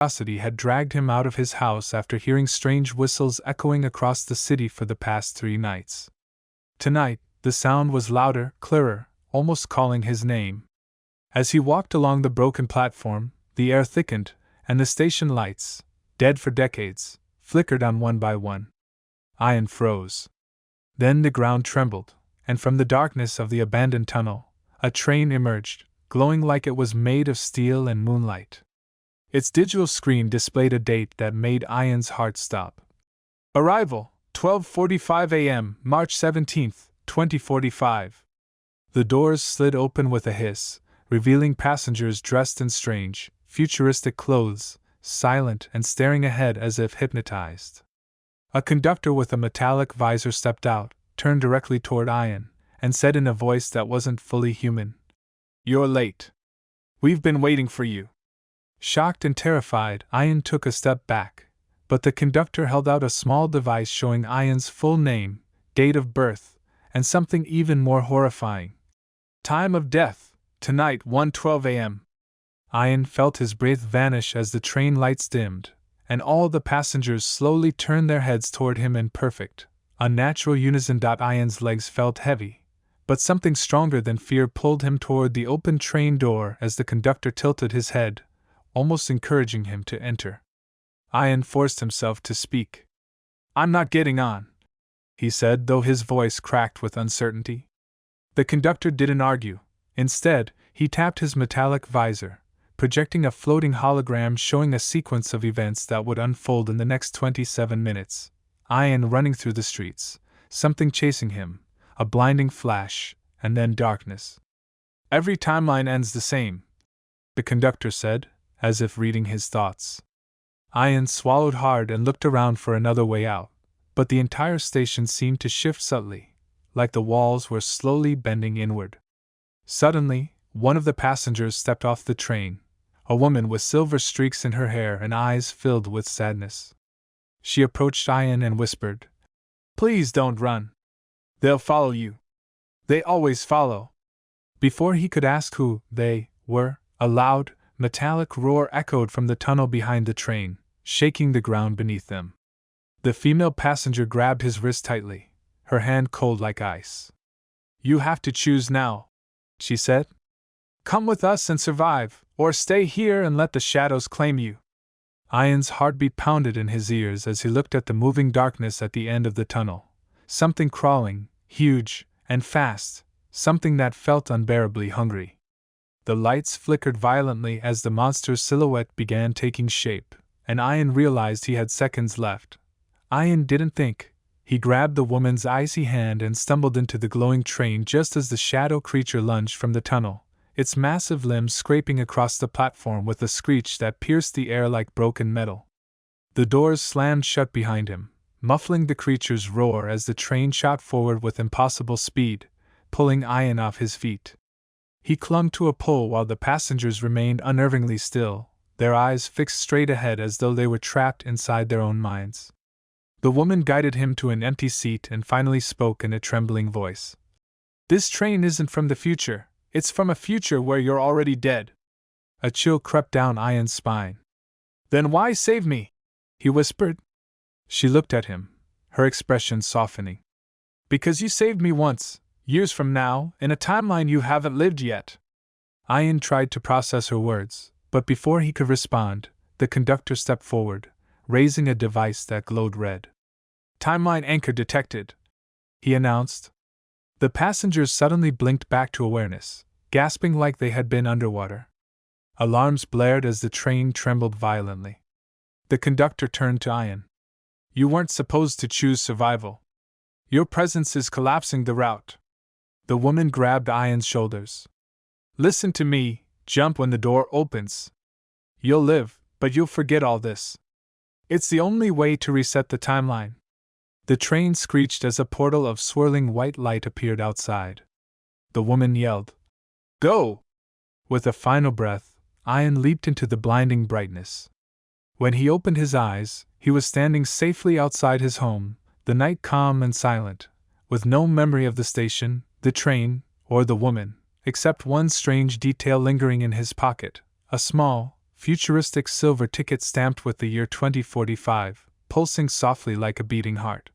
curiosity had dragged him out of his house after hearing strange whistles echoing across the city for the past 3 nights. Tonight, the sound was louder, clearer, almost calling his name. As he walked along the broken platform, the air thickened, and the station lights, dead for decades, flickered on one by one. Ayan froze. Then the ground trembled, and from the darkness of the abandoned tunnel, a train emerged, glowing like it was made of steel and moonlight. Its digital screen displayed a date that made Ayan's heart stop. Arrival, 12:45 a.m., March 17, 2045. The doors slid open with a hiss, revealing passengers dressed in strange, futuristic clothes, silent and staring ahead as if hypnotized. A conductor with a metallic visor stepped out, turned directly toward Ayan, and said in a voice that wasn't fully human, "You're late. We've been waiting for you." Shocked and terrified, Ayan took a step back, but the conductor held out a small device showing Ayan's full name, date of birth, and something even more horrifying. Time of death, tonight 1:12 a.m. Ayan felt his breath vanish as the train lights dimmed, and all the passengers slowly turned their heads toward him in perfect, unnatural unison. Ayan's legs felt heavy, but something stronger than fear pulled him toward the open train door as the conductor tilted his head, almost encouraging him to enter. Ayan forced himself to speak. "I'm not getting on," he said, though his voice cracked with uncertainty. The conductor didn't argue. Instead, he tapped his metallic visor, projecting a floating hologram showing a sequence of events that would unfold in the next 27 minutes. Ayan running through the streets, something chasing him, a blinding flash, and then darkness. "Every timeline ends the same," the conductor said, as if reading his thoughts. Ayan swallowed hard and looked around for another way out, but the entire station seemed to shift subtly, like the walls were slowly bending inward. Suddenly, one of the passengers stepped off the train, a woman with silver streaks in her hair and eyes filled with sadness. She approached Ayan and whispered, "Please don't run. They'll follow you. They always follow." Before he could ask who they were, a loud, metallic roar echoed from the tunnel behind the train, shaking the ground beneath them. The female passenger grabbed his wrist tightly, her hand cold like ice. "You have to choose now," she said. "Come with us and survive, or stay here and let the shadows claim you." Ayan's heartbeat pounded in his ears as he looked at the moving darkness at the end of the tunnel. Something crawling, huge, and fast, something that felt unbearably hungry. The lights flickered violently as the monster's silhouette began taking shape, and Ayan realized he had seconds left. Ayan didn't think. He grabbed the woman's icy hand and stumbled into the glowing train just as the shadow creature lunged from the tunnel, its massive limbs scraping across the platform with a screech that pierced the air like broken metal. The doors slammed shut behind him, muffling the creature's roar as the train shot forward with impossible speed, pulling Ayan off his feet. He clung to a pole while the passengers remained unnervingly still, their eyes fixed straight ahead as though they were trapped inside their own minds. The woman guided him to an empty seat and finally spoke in a trembling voice. "This train isn't from the future, it's from a future where you're already dead." A chill crept down Ayan's spine. "Then why save me?" he whispered. She looked at him, her expression softening. "Because you saved me once. Years from now, in a timeline you haven't lived yet." Ayan tried to process her words, but before he could respond, the conductor stepped forward, raising a device that glowed red. "Timeline anchor detected," he announced. The passengers suddenly blinked back to awareness, gasping like they had been underwater. Alarms blared as the train trembled violently. The conductor turned to Ayan. "You weren't supposed to choose survival. Your presence is collapsing the route." The woman grabbed Ayan's shoulders. "Listen to me, jump when the door opens. You'll live, but you'll forget all this. It's the only way to reset the timeline." The train screeched as a portal of swirling white light appeared outside. The woman yelled, "Go!" With a final breath, Ayan leaped into the blinding brightness. When he opened his eyes, he was standing safely outside his home, the night calm and silent, with no memory of the station, the train, or the woman, except one strange detail lingering in his pocket, a small, futuristic silver ticket stamped with the year 2045, pulsing softly like a beating heart.